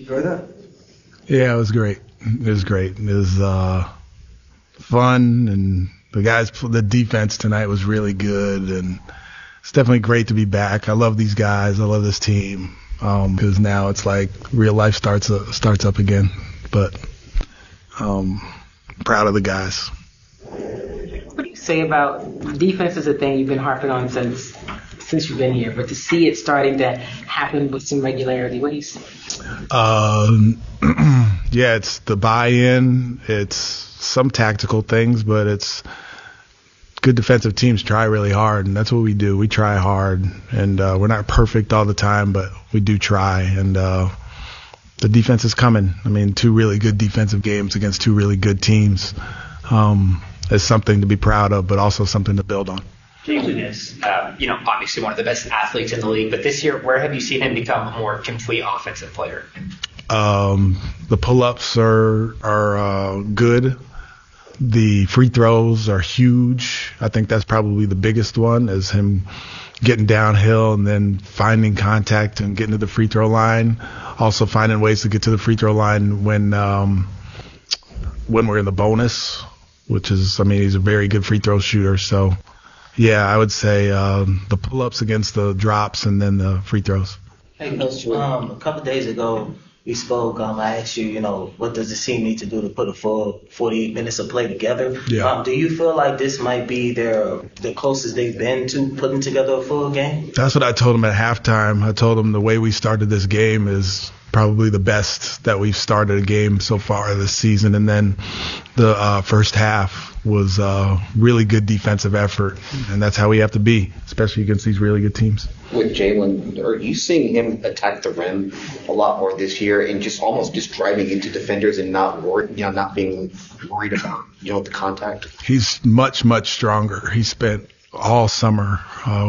enjoy that? Yeah, it was great. It was great. It was fun, and the defense tonight was really good, and it's definitely great to be back. I love these guys. I love this team because now it's like real life starts up again. But proud of the guys. What do you say about defense is a thing you've been harping on since you've been here, but to see it starting to happen with some regularity, what do you say? Yeah, it's the buy-in. It's some tactical things, but it's good defensive teams try really hard, and that's what we do. We try hard, and we're not perfect all the time, but we do try, and the defense is coming. I mean, 2 really good defensive games against 2 really good teams is something to be proud of, but also something to build on. Jalen is, obviously one of the best athletes in the league, but this year, where have you seen him become a more complete offensive player? The pull-ups are good. The free throws are huge. I think that's probably the biggest one, is him getting downhill and then finding contact and getting to the free throw line. Also finding ways to get to the free throw line when we're in the bonus, which is, he's a very good free throw shooter. So, yeah, I would say the pull-ups against the drops and then the free throws. Hey, Coach, a couple days ago, we spoke. I asked you, what does the team need to do to put a full 48 minutes of play together? Yeah. Do you feel like this might be the closest they've been to putting together a full game? That's what I told them at halftime. I told them the way we started this game is probably the best that we've started a game so far this season. And then the first half was really good defensive effort, and that's how we have to be, especially against these really good teams. With Jalen, are you seeing him attack the rim a lot more this year and just almost driving into defenders and not being worried about the contact? He's much, much stronger. He spent all summer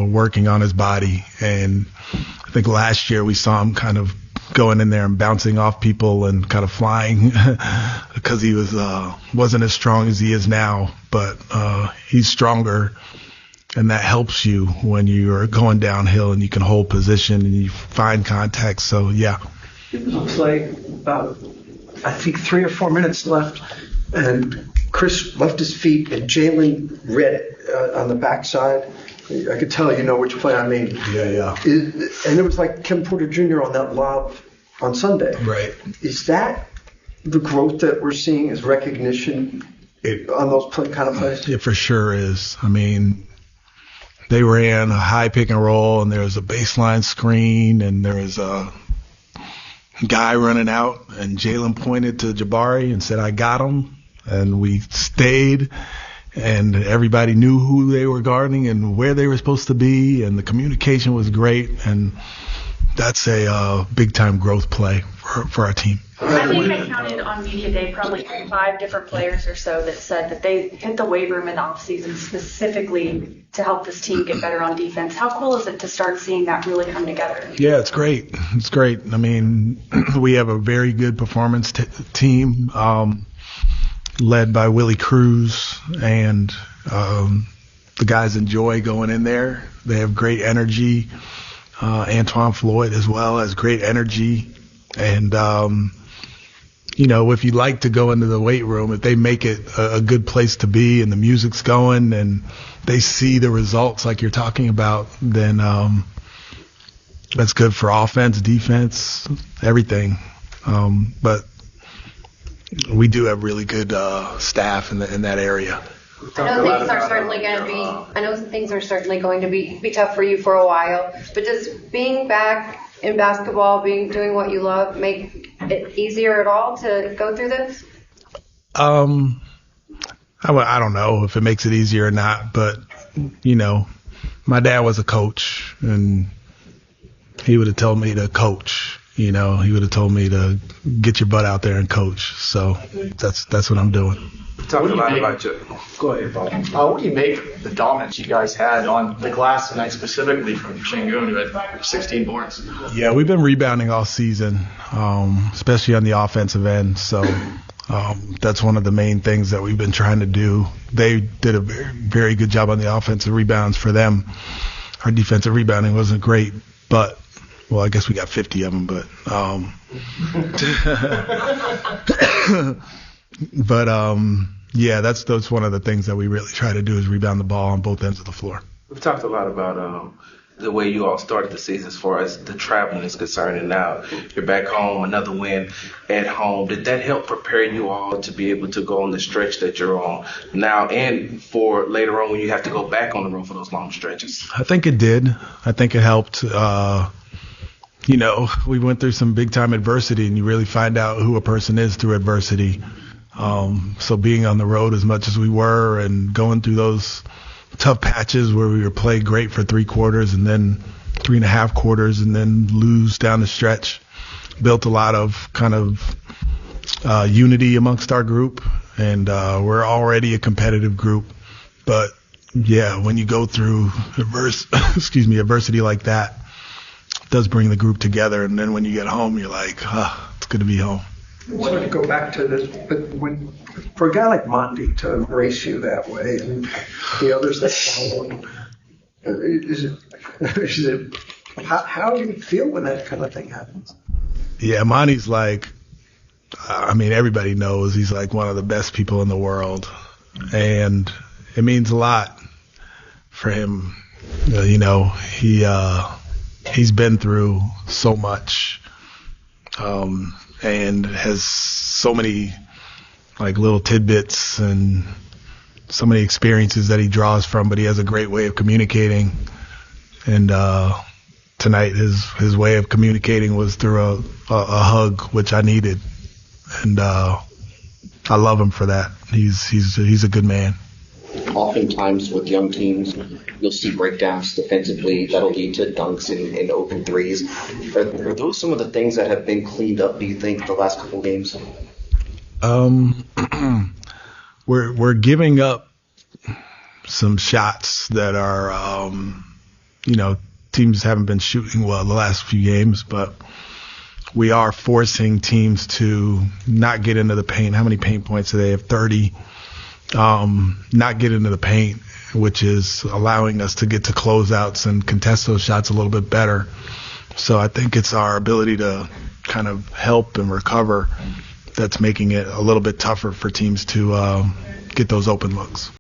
working on his body, and I think last year we saw him kind of going in there and bouncing off people and kind of flying because he wasn't as strong as he is now, but he's stronger. And that helps you when you're going downhill and you can hold position and you find contact. So, yeah. It looks like about, I think, 3 or 4 minutes left. And Chris left his feet and Jalen read it on the backside. I could tell which play I mean. Yeah. And it was like Kim Porter Jr. on that lob on Sunday. Right. Is that the growth that we're seeing as recognition on those kind of plays? It for sure is. They ran a high pick and roll, and there was a baseline screen, and there was a guy running out, and Jalen pointed to Jabari and said, "I got him," and we stayed, and everybody knew who they were guarding and where they were supposed to be, and the communication was great, and that's a big-time growth play for our team. I think I counted on media day probably 5 different players or so that said that they hit the weight room in the offseason specifically to help this team get better on defense. How cool is it to start seeing that really come together? Yeah, it's great. It's great. We have a very good performance team led by Willie Cruz, and the guys enjoy going in there. They have great energy. Antoine Floyd as well has great energy. And, if you like to go into the weight room, if they make it a good place to be and the music's going and they see the results like you're talking about, then that's good for offense, defense, everything. But we do have really good staff in that area. I know things are certainly going to be tough for you for a while, but does being back in basketball, doing what you love, make it easier at all to go through this? I don't know if it makes it easier or not, but my dad was a coach, and he would have told me to coach. He would have told me to get your butt out there and coach. So that's what I'm doing. Talk about you. Go ahead, Bob. What do you make the dominance you guys had on the glass tonight, specifically from Shingun, who had 16 boards? Yeah, we've been rebounding all season, especially on the offensive end. So that's one of the main things that we've been trying to do. They did a very, very good job on the offensive rebounds for them. Our defensive rebounding wasn't great, but well, I guess we got 50 of them, but yeah, that's one of the things that we really try to do is rebound the ball on both ends of the floor. We've talked a lot about the way you all started the season as far as the traveling is concerned, and now you're back home, another win at home. Did that help prepare you all to be able to go on the stretch that you're on now and for later on when you have to go back on the road for those long stretches? I think it did. I think it helped. You know, we went through some big time adversity, and you really find out who a person is through adversity. So being on the road as much as we were and going through those tough patches where we were played great for 3 quarters and then 3.5 quarters and then lose down the stretch, built a lot of kind of unity amongst our group. And we're already a competitive group. But, yeah, when you go through adversity like that, it does bring the group together. And then when you get home, you're like, it's good to be home. So to go back to this, but for a guy like Monty to embrace you that way, and the others that follow him, how do you feel when that kind of thing happens? Yeah, Monty's like, I mean, everybody knows he's like one of the best people in the world, and it means a lot for him. You know, he's been through so much. And has so many like little tidbits and so many experiences that he draws from, but he has a great way of communicating. And tonight his way of communicating was through a hug, which I needed. And I love him for that. He's a good man. Oftentimes with young teams, you'll see breakdowns defensively that'll lead to dunks and open threes. Are those some of the things that have been cleaned up, do you think, the last couple games? We're giving up some shots that are, teams haven't been shooting well the last few games, but we are forcing teams to not get into the paint. How many paint points do they have? 30. Not get into the paint, which is allowing us to get to closeouts and contest those shots a little bit better. So I think it's our ability to kind of help and recover that's making it a little bit tougher for teams to get those open looks.